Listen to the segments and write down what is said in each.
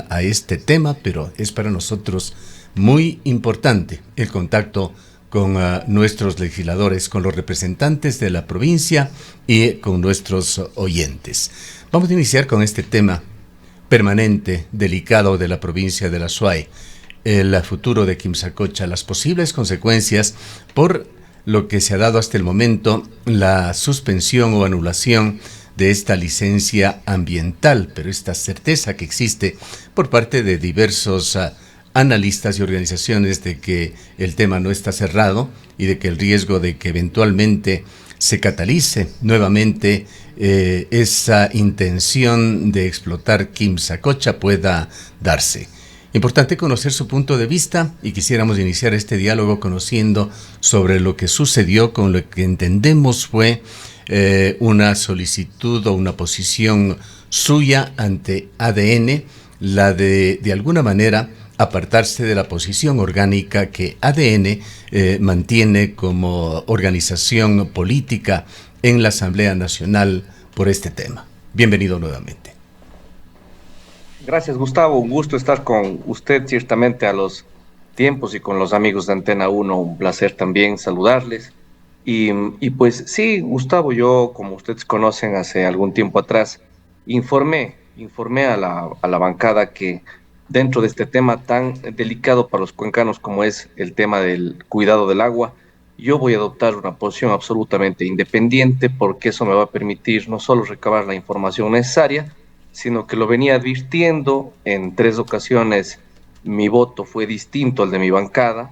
a este tema, pero es para nosotros muy importante el contacto con nuestros legisladores, con los representantes de la provincia y con nuestros oyentes. Vamos a iniciar con este tema permanente, delicado de la provincia de la Azuay, el futuro de Quimsacocha, las posibles consecuencias por lo que se ha dado hasta el momento, la suspensión o anulación de esta licencia ambiental, pero esta certeza que existe por parte de diversos analistas y organizaciones de que el tema no está cerrado y de que el riesgo de que eventualmente se catalice nuevamente esa intención de explotar Quimsacocha pueda darse. Importante conocer su punto de vista y quisiéramos iniciar este diálogo conociendo sobre lo que sucedió con lo que entendemos fue una solicitud o una posición suya ante ADN, la de alguna manera apartarse de la posición orgánica que ADN mantiene como organización política en la Asamblea Nacional por este tema. Bienvenido nuevamente. Gracias, Gustavo. Un gusto estar con usted ciertamente a los tiempos y con los amigos de Antena 1. Un placer también saludarles. Y pues sí, Gustavo, yo, como ustedes conocen, hace algún tiempo atrás, informé a la bancada que dentro de este tema tan delicado para los cuencanos como es el tema del cuidado del agua, yo voy a adoptar una posición absolutamente independiente porque eso me va a permitir no solo recabar la información necesaria, sino que lo venía advirtiendo en 3 ocasiones. Mi voto fue distinto al de mi bancada.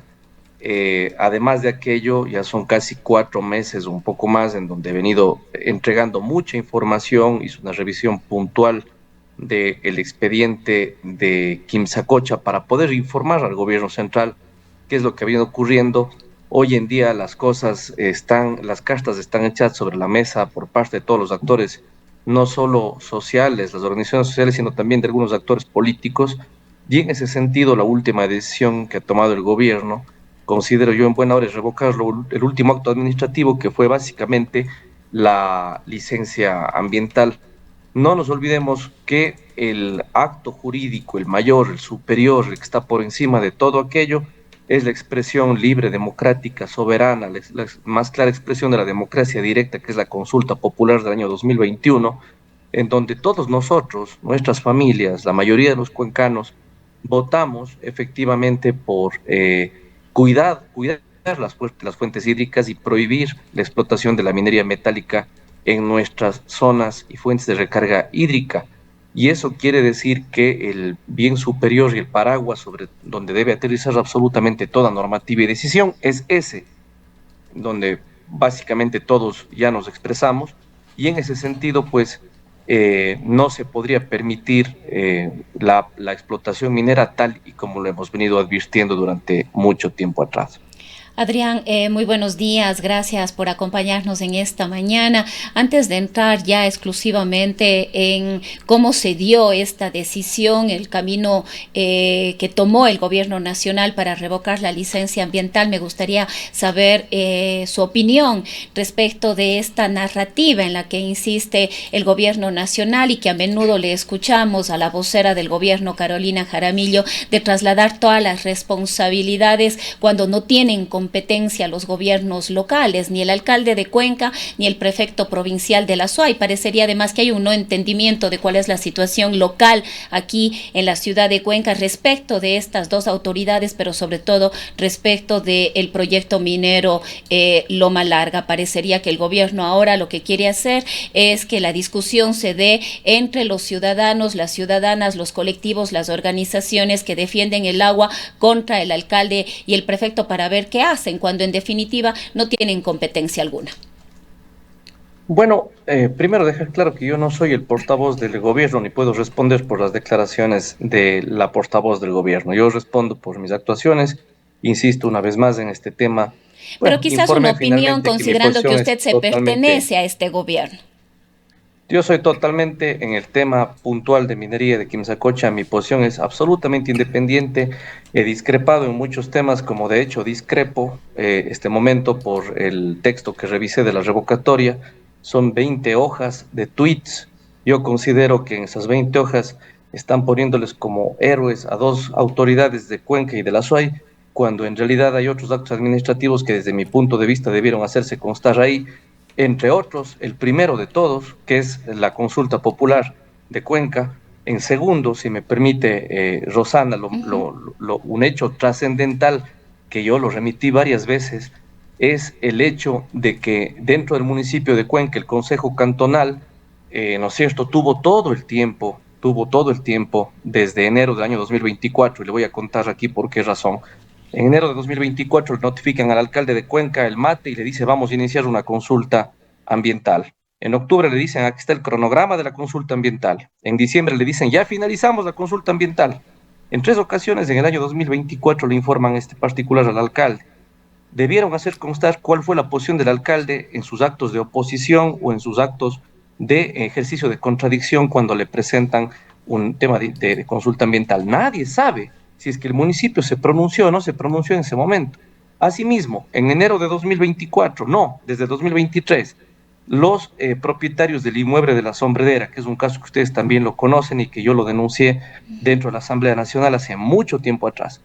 Además de aquello, ya son casi 4 meses, un poco más, en donde he venido entregando mucha información, hice una revisión puntual del expediente de Quimsacocha para poder informar al gobierno central qué es lo que ha venido ocurriendo. Hoy en día las cartas están echadas sobre la mesa por parte de todos los actores, no solo sociales, las organizaciones sociales, sino también de algunos actores políticos. Y en ese sentido, la última decisión que ha tomado el gobierno, considero yo en buena hora, es revocar el último acto administrativo, que fue básicamente la licencia ambiental. No nos olvidemos que el acto jurídico, el mayor, el superior, el que está por encima de todo aquello, es la expresión libre, democrática, soberana, la más clara expresión de la democracia directa, que es la consulta popular del año 2021, en donde todos nosotros, nuestras familias, la mayoría de los cuencanos, votamos efectivamente por cuidar las fuentes hídricas y prohibir la explotación de la minería metálica en nuestras zonas y fuentes de recarga hídrica. Y eso quiere decir que el bien superior y el paraguas sobre donde debe aterrizar absolutamente toda normativa y decisión es ese, donde básicamente todos ya nos expresamos, y en ese sentido, pues, no se podría permitir la explotación minera tal y como lo hemos venido advirtiendo durante mucho tiempo atrás. Adrián, muy buenos días, gracias por acompañarnos en esta mañana. Antes de entrar ya exclusivamente en cómo se dio esta decisión, el camino que tomó el gobierno nacional para revocar la licencia ambiental, me gustaría saber su opinión respecto de esta narrativa en la que insiste el gobierno nacional y que a menudo le escuchamos a la vocera del gobierno, Carolina Jaramillo, de trasladar todas las responsabilidades cuando no tienen competencia los gobiernos locales, ni el alcalde de Cuenca, ni el prefecto provincial de la Azuay. Parecería además que hay un no entendimiento de cuál es la situación local aquí en la ciudad de Cuenca respecto de estas dos autoridades, pero sobre todo respecto del proyecto minero Loma Larga. Parecería que el gobierno ahora lo que quiere hacer es que la discusión se dé entre los ciudadanos, las ciudadanas, los colectivos, las organizaciones que defienden el agua contra el alcalde y el prefecto para ver qué hacen, cuando en definitiva no tienen competencia alguna. Bueno, primero dejar claro que yo no soy el portavoz del gobierno ni puedo responder por las declaraciones de la portavoz del gobierno. Yo respondo por mis actuaciones, insisto una vez más en este tema. Pero Bueno, quizás una informé opinión finalmente que mi considerando que posición es usted se totalmente. pertenece a este gobierno. Yo soy totalmente en el tema puntual de minería de Quimsacocha. Mi posición es absolutamente independiente. He discrepado en muchos temas, como de hecho discrepo este momento por el texto que revisé de la revocatoria. Son 20 hojas de tweets. Yo considero que en esas 20 hojas están poniéndoles como héroes a dos autoridades de Cuenca y de la SUAY, cuando en realidad hay otros actos administrativos que desde mi punto de vista debieron hacerse constar ahí, entre otros, el primero de todos, que es la consulta popular de Cuenca. En segundo, si me permite, Rosana, un hecho trascendental que yo lo remití varias veces, es el hecho de que dentro del municipio de Cuenca, el Consejo Cantonal, ¿no es cierto?, tuvo todo el tiempo, desde enero del año 2024, y le voy a contar aquí por qué razón. En enero de 2024 notifican al alcalde de Cuenca el mate y le dice vamos a iniciar una consulta ambiental. En octubre le dicen aquí está el cronograma de la consulta ambiental. En diciembre le dicen ya finalizamos la consulta ambiental. En 3 ocasiones en el año 2024 le informan este particular al alcalde. Debieron hacer constar cuál fue la posición del alcalde en sus actos de oposición o en sus actos de ejercicio de contradicción cuando le presentan un tema de consulta ambiental. Nadie sabe si es que el municipio se pronunció o no se pronunció en ese momento. Asimismo, en enero de 2024, no, desde 2023, los propietarios del inmueble de la Sombrerera, que es un caso que ustedes también lo conocen y que yo lo denuncié dentro de la Asamblea Nacional hace mucho tiempo atrás.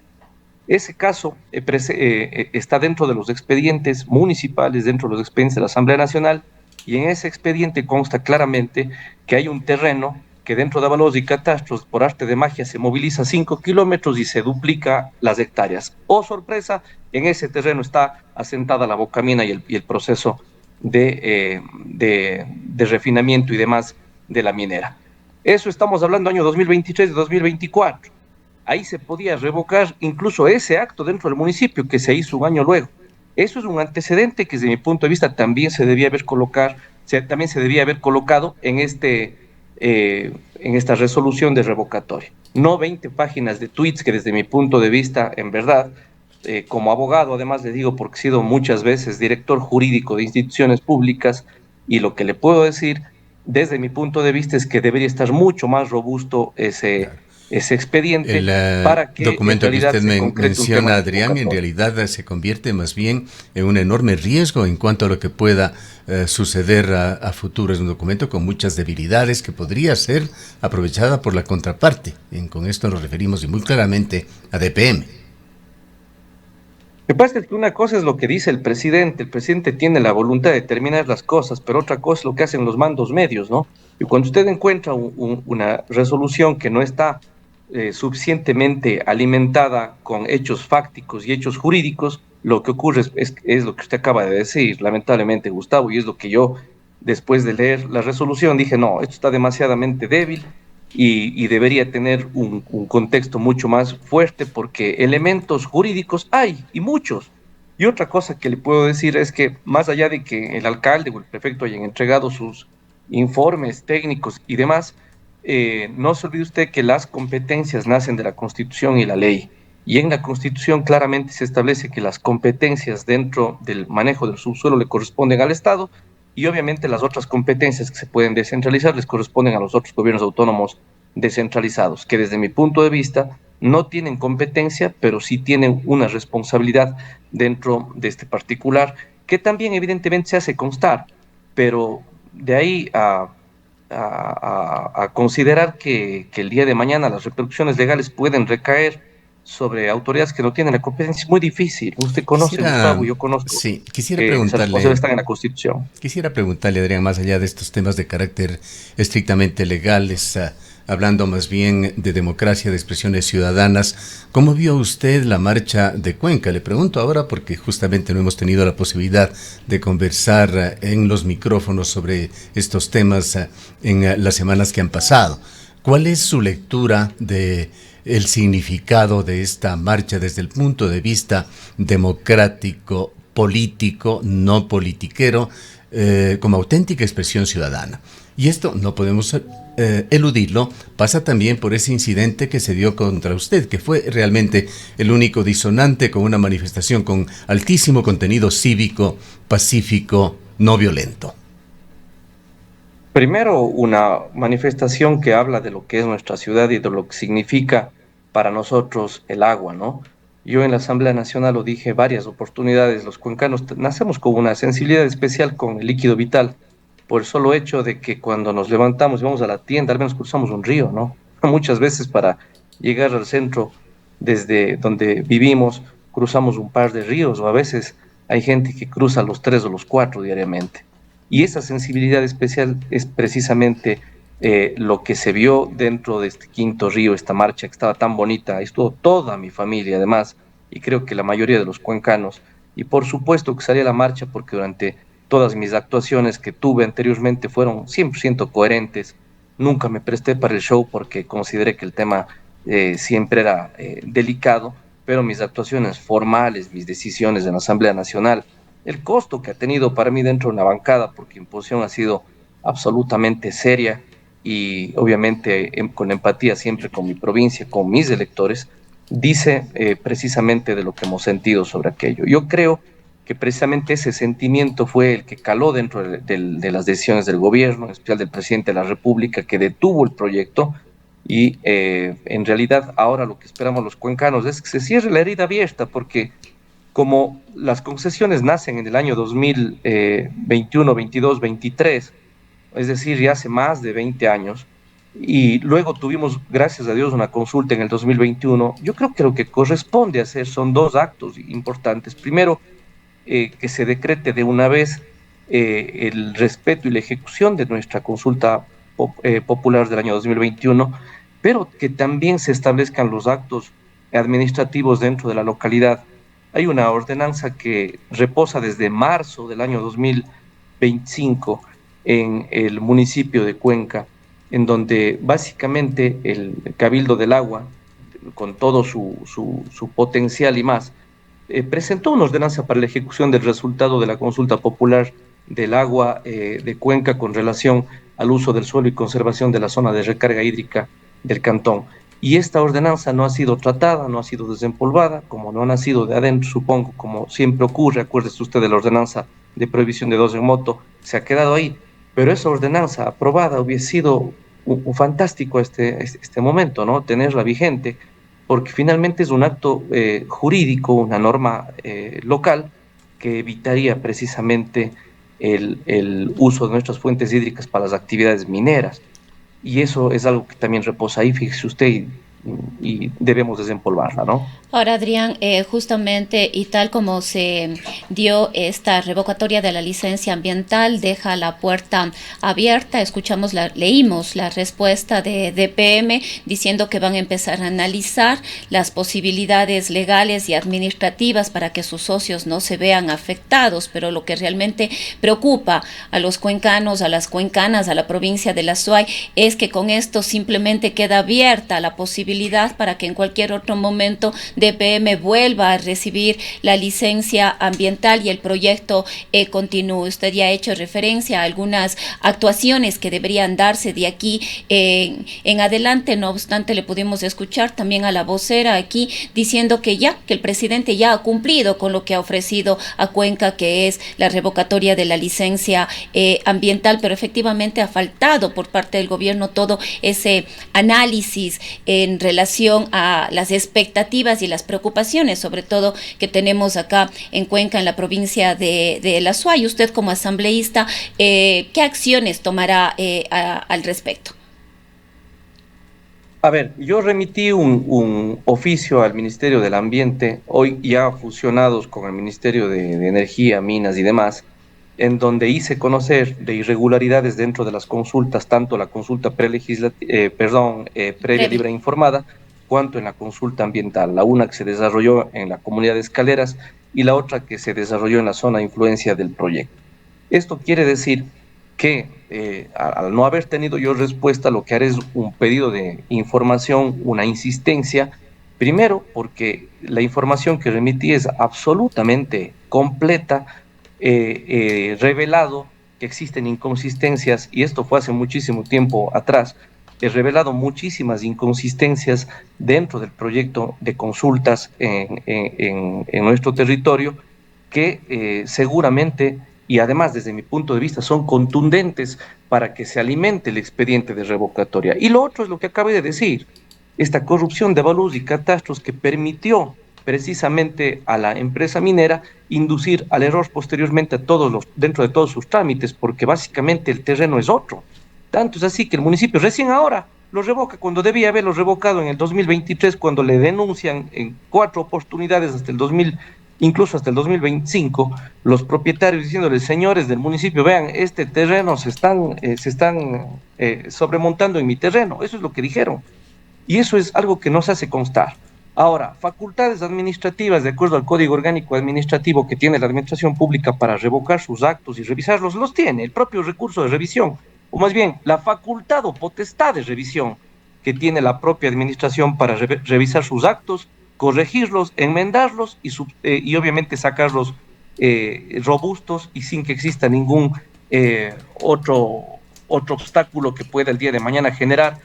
Ese caso está dentro de los expedientes municipales, dentro de los expedientes de la Asamblea Nacional, y en ese expediente consta claramente que hay un terreno que dentro de avalos y catastros, por arte de magia, se moviliza 5 kilómetros y se duplica las hectáreas. Oh, sorpresa, en ese terreno está asentada la bocamina y el proceso de refinamiento y demás de la minera. Eso estamos hablando año 2023 y 2024. Ahí se podía revocar incluso ese acto dentro del municipio que se hizo un año luego. Eso es un antecedente que desde mi punto de vista también se debía haber colocado en esta resolución de revocatoria. No 20 páginas de tweets que desde mi punto de vista, en verdad, como abogado, además le digo porque he sido muchas veces director jurídico de instituciones públicas, y lo que le puedo decir desde mi punto de vista es que debería estar mucho más robusto ese expediente para que documento que usted menciona, Adrián, en realidad se convierte más bien en un enorme riesgo en cuanto a lo que pueda suceder a futuro. Es un documento con muchas debilidades que podría ser aprovechada por la contraparte. Con esto nos referimos y muy claramente a DPM. Lo que pasa es que una cosa es lo que dice el presidente tiene la voluntad de determinar las cosas, pero otra cosa es lo que hacen los mandos medios, ¿no? Y cuando usted encuentra una resolución que no está suficientemente alimentada con hechos fácticos y hechos jurídicos, lo que ocurre es lo que usted acaba de decir, lamentablemente, Gustavo, y es lo que yo, después de leer la resolución, dije, no, esto está demasiadamente débil y debería tener un contexto mucho más fuerte, porque elementos jurídicos hay, y muchos. Y otra cosa que le puedo decir es que, más allá de que el alcalde o el prefecto hayan entregado sus informes técnicos y demás, no se olvide usted que las competencias nacen de la Constitución y la ley, y en la Constitución claramente se establece que las competencias dentro del manejo del subsuelo le corresponden al Estado, y obviamente las otras competencias que se pueden descentralizar les corresponden a los otros gobiernos autónomos descentralizados, que desde mi punto de vista no tienen competencia, pero sí tienen una responsabilidad dentro de este particular, que también evidentemente se hace constar, pero de ahí a considerar que el día de mañana las repercusiones legales pueden recaer sobre autoridades que no tienen la competencia es muy difícil. Usted conoce, Gustavo, yo conozco. Sí, quisiera preguntarle. Están en la Constitución. Quisiera preguntarle, Adrián, más allá de estos temas de carácter estrictamente legales, hablando más bien de democracia, de expresiones ciudadanas, ¿cómo vio usted la marcha de Cuenca? Le pregunto ahora porque justamente no hemos tenido la posibilidad de conversar en los micrófonos sobre estos temas en las semanas que han pasado. ¿Cuál es su lectura de el significado de esta marcha desde el punto de vista democrático, político, no politiquero, como auténtica expresión ciudadana? Y esto no podemos eludirlo, pasa también por ese incidente que se dio contra usted, que fue realmente el único disonante con una manifestación con altísimo contenido cívico, pacífico, no violento. Primero, una manifestación que habla de lo que es nuestra ciudad y de lo que significa para nosotros el agua, ¿no? Yo en la Asamblea Nacional lo dije varias oportunidades, los cuencanos nacemos con una sensibilidad especial con el líquido vital, por el solo hecho de que cuando nos levantamos y vamos a la tienda, al menos cruzamos un río, ¿no? Muchas veces para llegar al centro, desde donde vivimos, cruzamos un par de ríos o a veces hay gente que cruza los 3 o los 4 diariamente. Y esa sensibilidad especial es precisamente lo que se vio dentro de este quinto río, esta marcha que estaba tan bonita. Estuvo toda mi familia además, y creo que la mayoría de los cuencanos. Y por supuesto que salí a la marcha porque durante todas mis actuaciones que tuve anteriormente fueron 100% coherentes. Nunca me presté para el show porque consideré que el tema siempre era delicado, pero mis actuaciones formales, mis decisiones en la Asamblea Nacional, el costo que ha tenido para mí dentro de una bancada, porque imposición ha sido absolutamente seria y obviamente con empatía siempre con mi provincia, con mis electores, dice precisamente de lo que hemos sentido sobre aquello. Yo creo que precisamente ese sentimiento fue el que caló dentro de las decisiones del gobierno, en especial del presidente de la República, que detuvo el proyecto y en realidad ahora lo que esperamos los cuencanos es que se cierre la herida abierta, porque como las concesiones nacen en el año 2021, 22, 23, es decir, ya hace más de 20 años, y luego tuvimos, gracias a Dios, una consulta en el 2021, yo creo que lo que corresponde hacer son dos actos importantes. Primero, que se decrete de una vez el respeto y la ejecución de nuestra consulta popular del año 2021, pero que también se establezcan los actos administrativos dentro de la localidad. Hay una ordenanza que reposa desde marzo del año 2025 en el municipio de Cuenca, en donde básicamente el Cabildo del Agua, con todo su potencial y más, presentó una ordenanza para la ejecución del resultado de la consulta popular del agua de Cuenca con relación al uso del suelo y conservación de la zona de recarga hídrica del cantón. Y esta ordenanza no ha sido tratada, no ha sido desempolvada, como no ha nacido de adentro, supongo, como siempre ocurre. Acuérdese usted de la ordenanza de prohibición de dos en moto, se ha quedado ahí, pero esa ordenanza aprobada hubiese sido un fantástico este momento, ¿no? Tenerla vigente, porque finalmente es un acto jurídico, una norma local que evitaría precisamente el uso de nuestras fuentes hídricas para las actividades mineras. Y eso es algo que también reposa ahí, fíjese usted, y debemos desempolvarla, ¿no? Ahora, Adrián, justamente y tal como se dio esta revocatoria de la licencia ambiental, deja la puerta abierta. Leímos la respuesta de DPM diciendo que van a empezar a analizar las posibilidades legales y administrativas para que sus socios no se vean afectados, pero lo que realmente preocupa a los cuencanos, a las cuencanas, a la provincia de la Azuay, es que con esto simplemente queda abierta la posibilidad para que en cualquier otro momento DPM vuelva a recibir la licencia ambiental y el proyecto continúe. Usted ya ha hecho referencia a algunas actuaciones que deberían darse de aquí en adelante. No obstante, le pudimos escuchar también a la vocera aquí diciendo que el presidente ya ha cumplido con lo que ha ofrecido a Cuenca, que es la revocatoria de la licencia ambiental, pero efectivamente ha faltado por parte del gobierno todo ese análisis en relación a las expectativas y las preocupaciones, sobre todo que tenemos acá en Cuenca, en la provincia de la Azuay. Usted como asambleísta, ¿qué acciones tomará al respecto? A ver, yo remití un oficio al Ministerio del Ambiente, hoy ya fusionados con el Ministerio de Energía, Minas y demás, en donde hice conocer de irregularidades dentro de las consultas, tanto la consulta previa libre e informada, cuanto en la consulta ambiental, la una que se desarrolló en la comunidad de Escaleras y la otra que se desarrolló en la zona de influencia del proyecto. Esto quiere decir que al no haber tenido yo respuesta, lo que haré es un pedido de información, una insistencia, primero porque la información que remití es absolutamente completa, revelado que existen inconsistencias, y esto fue hace muchísimo tiempo atrás. He revelado muchísimas inconsistencias dentro del proyecto de consultas en nuestro territorio que seguramente, y además desde mi punto de vista, son contundentes para que se alimente el expediente de revocatoria. Y lo otro es lo que acabé de decir, esta corrupción de avalúos y catastros que permitió precisamente a la empresa minera inducir al error posteriormente dentro de todos sus trámites, porque básicamente el terreno es otro. Tanto es así que el municipio recién ahora lo revoca cuando debía haberlo revocado en el 2023, cuando le denuncian en 4 oportunidades hasta el 2000, incluso hasta el 2025, los propietarios diciéndoles, señores del municipio, vean, este terreno se están sobremontando en mi terreno. Eso es lo que dijeron. Y eso es algo que no se hace constar. Ahora, facultades administrativas, de acuerdo al Código Orgánico Administrativo que tiene la Administración Pública para revocar sus actos y revisarlos, los tiene el propio recurso de revisión, o más bien, la facultad o potestad de revisión que tiene la propia Administración para revisar sus actos, corregirlos, enmendarlos y obviamente sacarlos robustos y sin que exista ningún otro obstáculo que pueda el día de mañana generar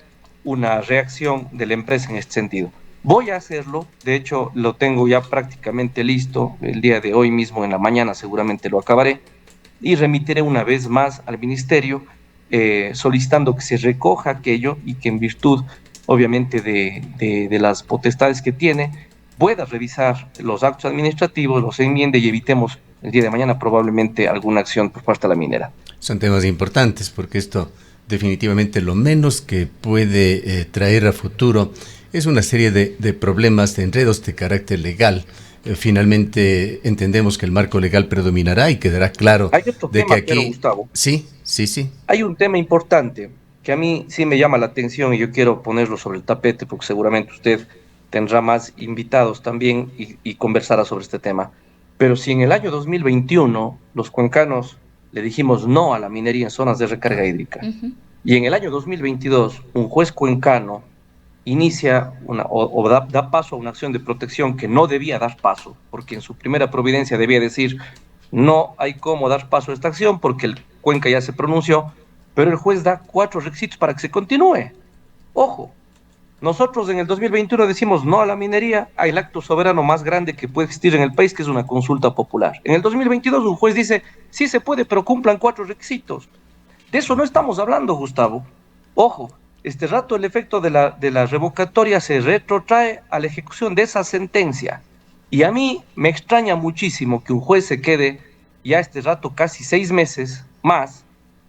una reacción de la empresa en este sentido. Voy a hacerlo, de hecho lo tengo ya prácticamente listo, el día de hoy mismo en la mañana seguramente lo acabaré, y remitiré una vez más al ministerio solicitando que se recoja aquello y que en virtud obviamente de las potestades que tiene, pueda revisar los actos administrativos, los enmiende y evitemos el día de mañana probablemente alguna acción por parte de la minera. Son temas importantes porque esto definitivamente lo menos que puede traer a futuro es una serie de problemas, de enredos de carácter legal. Finalmente entendemos que el marco legal predominará y quedará claro Hay otro de tema, que aquí... Gustavo. Sí. Hay un tema importante que a mí sí me llama la atención y yo quiero ponerlo sobre el tapete porque seguramente usted tendrá más invitados también y conversará sobre este tema. Pero si en el año 2021 los cuencanos le dijimos no a la minería en zonas de recarga hídrica, y en el año 2022 un juez cuencano inicia da paso a una acción de protección que no debía dar paso, porque en su primera providencia debía decir no hay cómo dar paso a esta acción porque el Cuenca ya se pronunció, pero el juez da 4 requisitos para que se continúe. Ojo, nosotros en el 2021 decimos no a la minería, hay el acto soberano más grande que puede existir en el país, que es una consulta popular. En el 2022 un juez dice, sí se puede, pero cumplan 4 requisitos. De eso no estamos hablando, Gustavo. Ojo, este rato el efecto de la revocatoria se retrotrae a la ejecución de esa sentencia. Y a mí me extraña muchísimo que un juez se quede ya este rato casi 6 meses más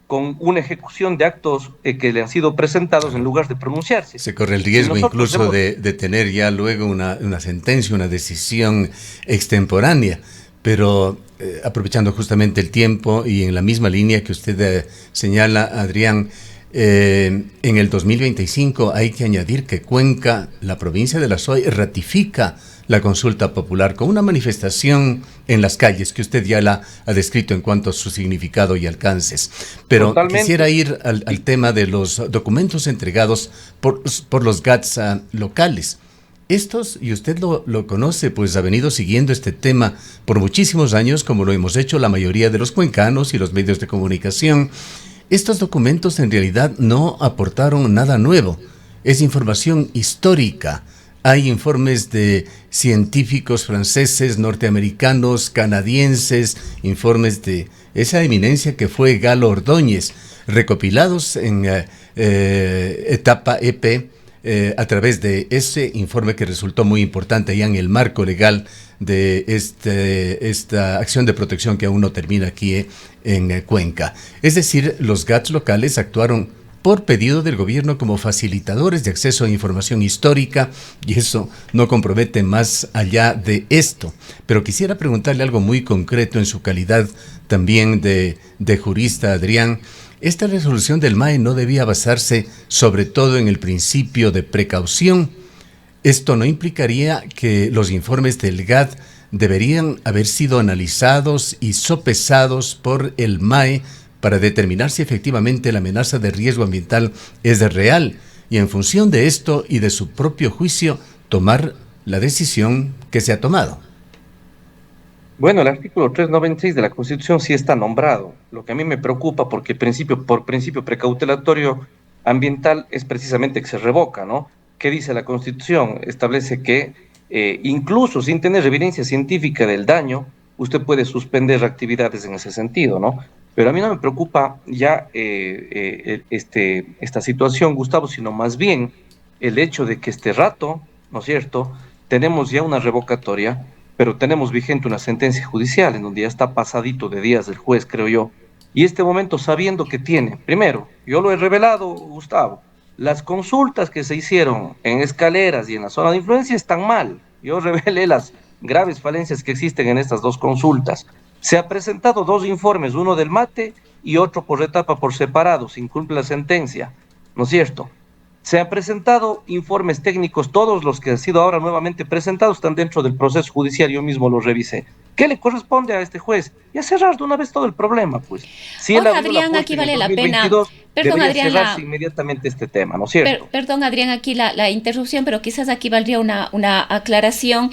con una ejecución de actos que le han sido presentados en lugar de pronunciarse. Se corre el riesgo incluso de tener ya luego una sentencia, una decisión extemporánea. Pero aprovechando justamente el tiempo y en la misma línea que usted señala, Adrián, en el 2025 hay que añadir que Cuenca, la provincia de la SOI, ratifica la consulta popular con una manifestación en las calles que usted ya la ha descrito en cuanto a su significado y alcances. Pero totalmente. Quisiera ir al tema de los documentos entregados por los GATS locales. Estos, y usted lo conoce, pues ha venido siguiendo este tema por muchísimos años, como lo hemos hecho la mayoría de los cuencanos y los medios de comunicación. Estos documentos en realidad no aportaron nada nuevo, es información histórica. Hay informes de científicos franceses, norteamericanos, canadienses, informes de esa eminencia que fue Galo Ordóñez, recopilados en etapa EP, a través de ese informe que resultó muy importante ya en el marco legal de esta acción de protección que aún no termina aquí en Cuenca. Es decir, los GATS locales actuaron por pedido del gobierno como facilitadores de acceso a información histórica, y eso no compromete más allá de esto. Pero quisiera preguntarle algo muy concreto en su calidad también de jurista, Adrián. Esta resolución del MAE no debía basarse sobre todo en el principio de precaución. Esto no implicaría que los informes del GAT deberían haber sido analizados y sopesados por el MAE para determinar si efectivamente la amenaza de riesgo ambiental es real, y en función de esto y de su propio juicio tomar la decisión que se ha tomado. Bueno, el artículo 396 de la Constitución sí está nombrado. Lo que a mí me preocupa, porque por principio precautelatorio ambiental es precisamente que se revoca, ¿no? ¿Qué dice la Constitución? Establece que incluso sin tener evidencia científica del daño, usted puede suspender actividades en ese sentido, ¿no? Pero a mí no me preocupa ya esta situación, Gustavo, sino más bien el hecho de que este rato, ¿no es cierto?, tenemos ya una revocatoria, pero tenemos vigente una sentencia judicial en donde ya está pasadito de días del juez, creo yo, y este momento sabiendo que tiene, primero, yo lo he revelado, Gustavo, las consultas que se hicieron en Escaleras y en la zona de influencia están mal. Yo revelé las graves falencias que existen en estas dos consultas. Se ha presentado dos informes, uno del MATE y otro por etapa por separado, se incumple la sentencia, ¿no es cierto? Se han presentado informes técnicos, todos los que han sido ahora nuevamente presentados están dentro del proceso judicial, yo mismo los revisé. ¿Qué le corresponde a este juez? Y a cerrar de una vez todo el problema, pues. Si él Ahora, abrió la Adrián, puerta aquí en el vale la pena, 2022, perdón, debería Adrián, cerrarse inmediatamente este tema, ¿no es cierto? perdón, Adrián, aquí la interrupción, pero quizás aquí valdría una aclaración.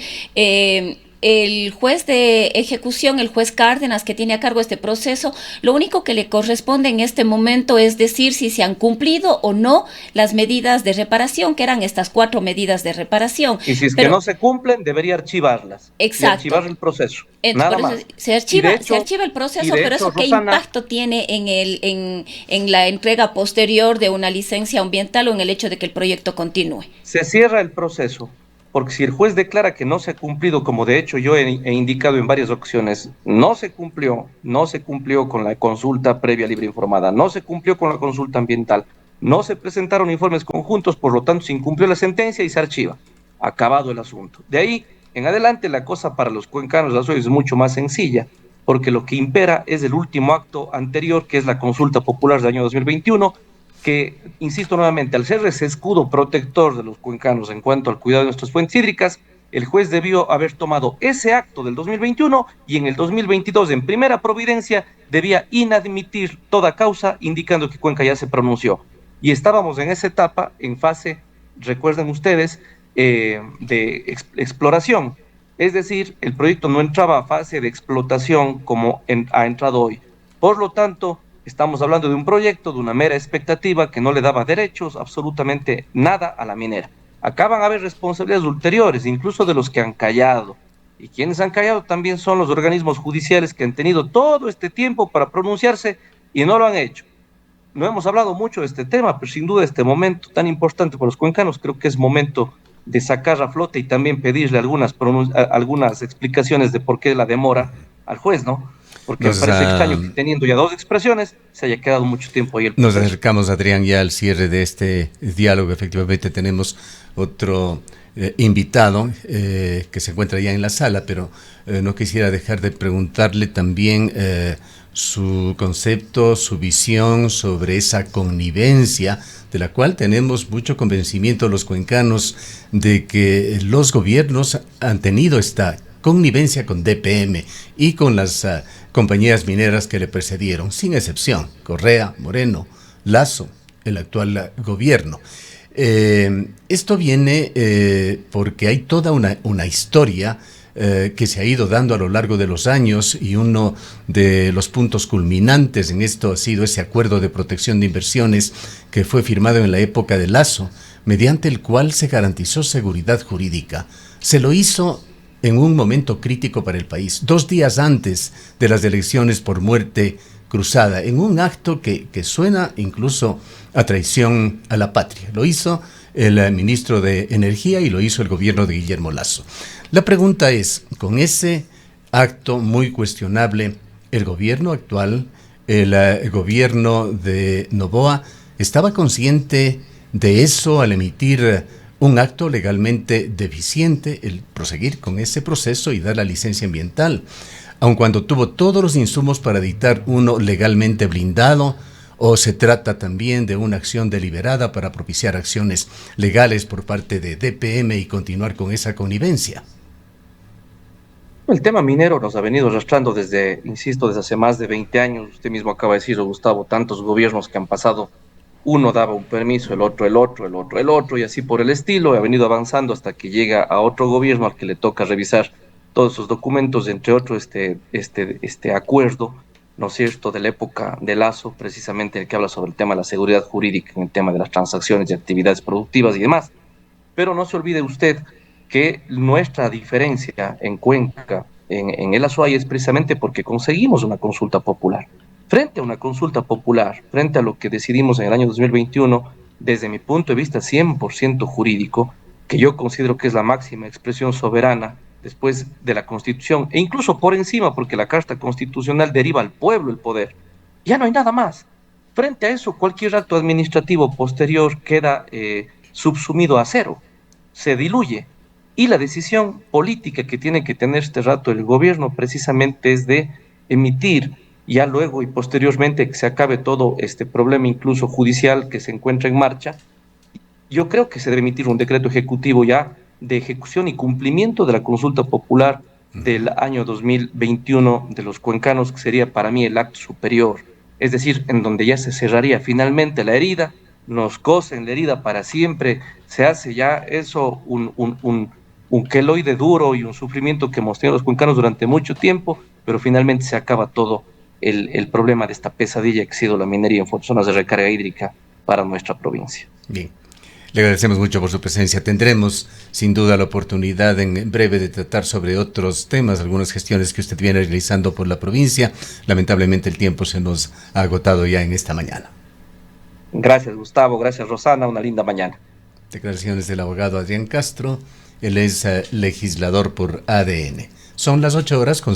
El juez de ejecución, el juez Cárdenas, que tiene a cargo este proceso, lo único que le corresponde en este momento es decir si se han cumplido o no las medidas de reparación, que eran estas 4 medidas de reparación. Y si es que no se cumplen, debería archivarlas. Exacto. Y archivar el proceso. Nada más. Se archiva el proceso, pero eso, ¿qué impacto tiene en la entrega posterior de una licencia ambiental o en el hecho de que el proyecto continúe? Se cierra el proceso, porque si el juez declara que no se ha cumplido, como de hecho yo he indicado en varias ocasiones, no se cumplió con la consulta previa libre informada, no se cumplió con la consulta ambiental, no se presentaron informes conjuntos, por lo tanto se incumplió la sentencia y se archiva. Acabado el asunto. De ahí en adelante la cosa para los cuencanos de Azogues es mucho más sencilla, porque lo que impera es el último acto anterior, que es la consulta popular del año 2021, que, insisto nuevamente, al ser ese escudo protector de los cuencanos en cuanto al cuidado de nuestras fuentes hídricas, el juez debió haber tomado ese acto del 2021 y en el 2022, en primera providencia, debía inadmitir toda causa, indicando que Cuenca ya se pronunció. Y estábamos en esa etapa, en fase, recuerden ustedes, de exploración. Es decir, el proyecto no entraba a fase de explotación como ha entrado hoy. Por lo tanto, estamos hablando de un proyecto, de una mera expectativa que no le daba derechos, absolutamente nada a la minera. Acá van a haber responsabilidades ulteriores, incluso de los que han callado. Y quienes han callado también son los organismos judiciales que han tenido todo este tiempo para pronunciarse y no lo han hecho. No hemos hablado mucho de este tema, pero sin duda este momento tan importante para los cuencanos, creo que es momento de sacar a flote y también pedirle algunas explicaciones de por qué la demora al juez, ¿no? Porque me parece extraño que teniendo ya dos expresiones se haya quedado mucho tiempo ahí. Nos acercamos, Adrián, ya al cierre de este diálogo. Efectivamente tenemos otro invitado que se encuentra ya en la sala, pero no quisiera dejar de preguntarle también su concepto, su visión sobre esa connivencia de la cual tenemos mucho convencimiento los cuencanos de que los gobiernos han tenido esta connivencia con DPM y con las compañías mineras que le precedieron, sin excepción, Correa, Moreno, Lasso, el actual gobierno. Esto viene porque hay toda una historia que se ha ido dando a lo largo de los años, y uno de los puntos culminantes en esto ha sido ese acuerdo de protección de inversiones que fue firmado en la época de Lasso, mediante el cual se garantizó seguridad jurídica. Se lo hizo en un momento crítico para el país, 2 días antes de las elecciones por muerte cruzada, en un acto que suena incluso a traición a la patria. Lo hizo el ministro de Energía y lo hizo el gobierno de Guillermo Lasso. La pregunta es, con ese acto muy cuestionable, ¿el gobierno actual, el gobierno de Noboa, estaba consciente de eso al emitir un acto legalmente deficiente, el proseguir con ese proceso y dar la licencia ambiental, aun cuando tuvo todos los insumos para dictar uno legalmente blindado? ¿O se trata también de una acción deliberada para propiciar acciones legales por parte de DPM y continuar con esa connivencia? El tema minero nos ha venido arrastrando desde hace más de 20 años. Usted mismo acaba de decir, Gustavo, tantos gobiernos que han pasado. Uno daba un permiso, el otro, y así por el estilo. Ha venido avanzando hasta que llega a otro gobierno al que le toca revisar todos esos documentos, entre otros este acuerdo, ¿no es cierto?, de la época de Lasso, precisamente el que habla sobre el tema de la seguridad jurídica en el tema de las transacciones y actividades productivas y demás. Pero no se olvide usted que nuestra diferencia en Cuenca, en el Azuay, es precisamente porque conseguimos una consulta popular. Frente a una consulta popular, frente a lo que decidimos en el año 2021, desde mi punto de vista 100% jurídico, que yo considero que es la máxima expresión soberana después de la Constitución, e incluso por encima, porque la Carta Constitucional deriva al pueblo el poder. Ya no hay nada más. frente a eso, cualquier acto administrativo posterior queda subsumido a cero, se diluye. Y la decisión política que tiene que tener este rato el gobierno precisamente es de emitir ya luego y posteriormente que se acabe todo este problema incluso judicial que se encuentra en marcha. Yo creo que se debe emitir un decreto ejecutivo ya de ejecución y cumplimiento de la consulta popular del año 2021 de los cuencanos, que sería para mí el acto superior, es decir, en donde ya se cerraría finalmente la herida, nos cosen la herida para siempre, se hace ya eso un queloide duro y un sufrimiento que hemos tenido los cuencanos durante mucho tiempo, pero finalmente se acaba todo el problema de esta pesadilla que ha sido la minería en zonas de recarga hídrica para nuestra provincia. Bien. Le agradecemos mucho por su presencia. Tendremos sin duda la oportunidad en breve de tratar sobre otros temas, algunas gestiones que usted viene realizando por la provincia. Lamentablemente el tiempo se nos ha agotado ya en esta mañana. Gracias, Gustavo. Gracias, Rosana. Una linda mañana. Declaraciones del abogado Adrián Castro. Él es legislador por ADN. Son las 8 horas con